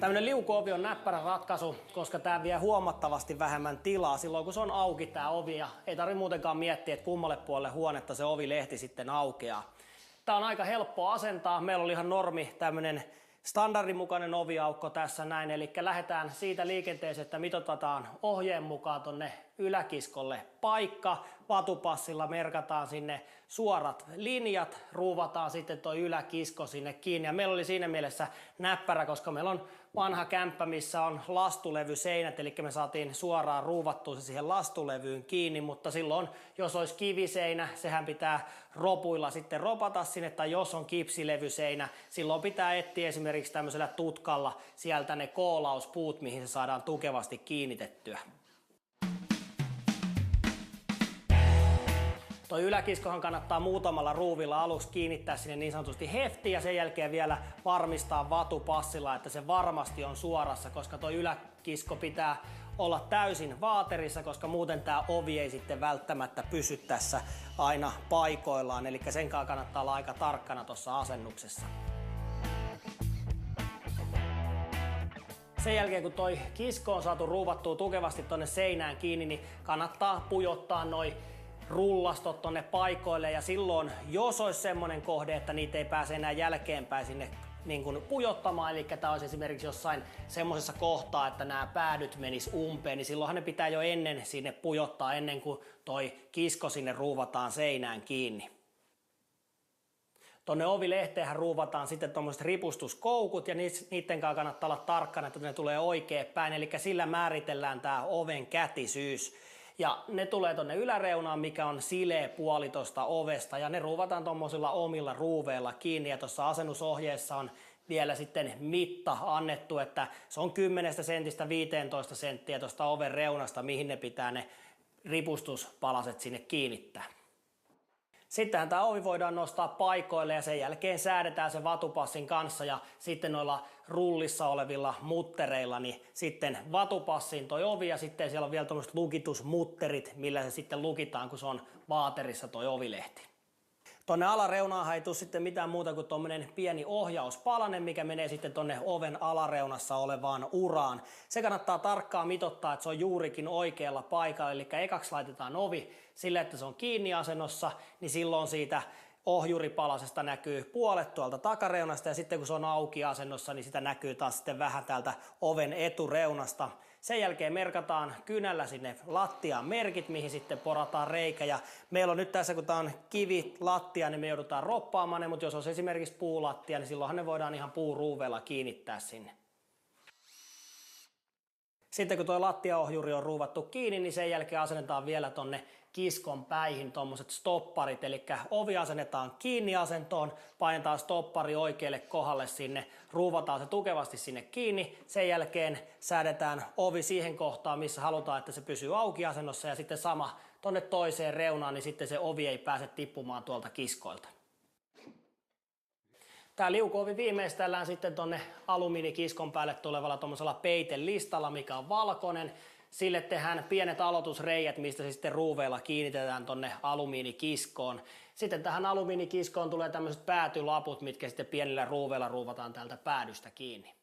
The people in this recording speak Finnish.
Tämmöinen liukuovi on näppärä ratkaisu, koska tämä vie huomattavasti vähemmän tilaa silloin, kun se on auki tämä ovi. Ja ei tarvitse muutenkaan miettiä, että kummalle puolelle huonetta se ovilehti sitten aukeaa. Tämä on aika helppo asentaa. Meillä oli ihan normi tämmöinen standardin mukainen oviaukko tässä näin. Eli lähdetään siitä liikenteeseen, että mitoitetaan ohjeen mukaan tonne yläkiskolle paikka. Vatupassilla merkataan sinne suorat linjat, ruuvataan sitten tuo yläkisko sinne kiinni. Ja meillä oli siinä mielessä näppärä, koska meillä on vanha kämppä, missä on lastulevyseinät, eli me saatiin suoraan ruuvattua se siihen lastulevyyn kiinni, mutta silloin, jos olisi kiviseinä, sehän pitää ropuilla sitten ropata sinne, tai jos on kipsilevyseinä, silloin pitää etsiä esimerkiksi tämmöisellä tutkalla sieltä ne koolauspuut, mihin se saadaan tukevasti kiinnitettyä. Tuo yläkiskohan kannattaa muutamalla ruuvilla aluksi kiinnittää sinne niin sanotusti heftiin ja sen jälkeen vielä varmistaa vatupassilla, että se varmasti on suorassa, koska tuo yläkisko pitää olla täysin vaaterissa, koska muuten tämä ovi ei sitten välttämättä pysy tässä aina paikoillaan, eli sen kanssa kannattaa olla aika tarkkana tuossa asennuksessa. Sen jälkeen kun toi kisko on saatu ruuvattua tukevasti tonne seinään kiinni, niin kannattaa pujottaa noi rullastot tonne paikoille ja silloin, jos olisi semmoinen kohde, että niitä ei pääse enää jälkeenpäin sinne niin kuin pujottamaan, eli tämä olisi esimerkiksi jossain semmoisessa kohtaa, että nämä päädyt menis umpeen, niin silloinhan ne pitää jo ennen sinne pujottaa, ennen kuin toi kisko sinne ruuvataan seinään kiinni. Tuonne ovilehteenhän ruuvataan sitten tuommoiset ripustuskoukut ja niiden kanssa kannattaa olla tarkkana, että ne tulee oikein päin, eli sillä määritellään tämä oven kätisyys. Ja ne tulee tonne yläreunaan, mikä on sileä puoli tosta ovesta ja ne ruuvataan tommosilla omilla ruuveilla kiinni ja tuossa asennusohjeessa on vielä sitten mitta annettu, että se on 10 sentistä 15 senttiä tuosta oven reunasta, mihin ne pitää ne ripustuspalaset sinne kiinnittää. Sittenhän tämä ovi voidaan nostaa paikoille ja sen jälkeen säädetään se vatupassin kanssa ja sitten noilla rullissa olevilla muttereilla niin sitten vatupassiin toi ovi ja sitten siellä on vielä tuommoiset lukitusmutterit, millä se sitten lukitaan, kun se on vaaterissa toi ovilehti. Tuonne alareunaan ei tule sitten mitään muuta kuin tuommoinen pieni ohjauspalanen, mikä menee sitten tuonne oven alareunassa olevaan uraan. Se kannattaa tarkkaan mitottaa, että se on juurikin oikealla paikalla, eli ekaksi laitetaan ovi sille, että se on kiinni asennossa, niin silloin siitä ohjuripalasesta näkyy puolet tuolta takareunasta ja sitten kun se on auki asennossa, niin sitä näkyy taas sitten vähän täältä oven etureunasta. Sen jälkeen merkataan kynällä sinne lattiaan merkit, mihin sitten porataan reikä. Ja meillä on nyt tässä, kun tämä on kivi lattia, niin me joudutaan roppaamaan ne, mutta jos on esimerkiksi puulattia, niin silloinhan ne voidaan ihan puuruuveella kiinnittää sinne. Sitten kun tuo lattiaohjuri on ruuvattu kiinni, niin sen jälkeen asennetaan vielä tonne kiskon päihin tommoset stopparit, eli ovi asennetaan kiinni asentoon, painetaan stoppari oikealle kohdalle sinne, ruuvataan se tukevasti sinne kiinni, sen jälkeen säädetään ovi siihen kohtaan, missä halutaan, että se pysyy auki asennossa ja sitten sama tonne toiseen reunaan, niin sitten se ovi ei pääse tippumaan tuolta kiskoilta. Tämä liukuovi viimeistellään sitten tuonne alumiinikiskon päälle tulevalla tuommoisella peitelistalla, mikä on valkoinen. Sille tehdään pienet aloitusreijät, mistä se sitten ruuveilla kiinnitetään tuonne alumiinikiskoon. Sitten tähän alumiinikiskoon tulee tämmöiset päätylaput, mitkä sitten pienillä ruuveilla ruuvataan täältä päädystä kiinni.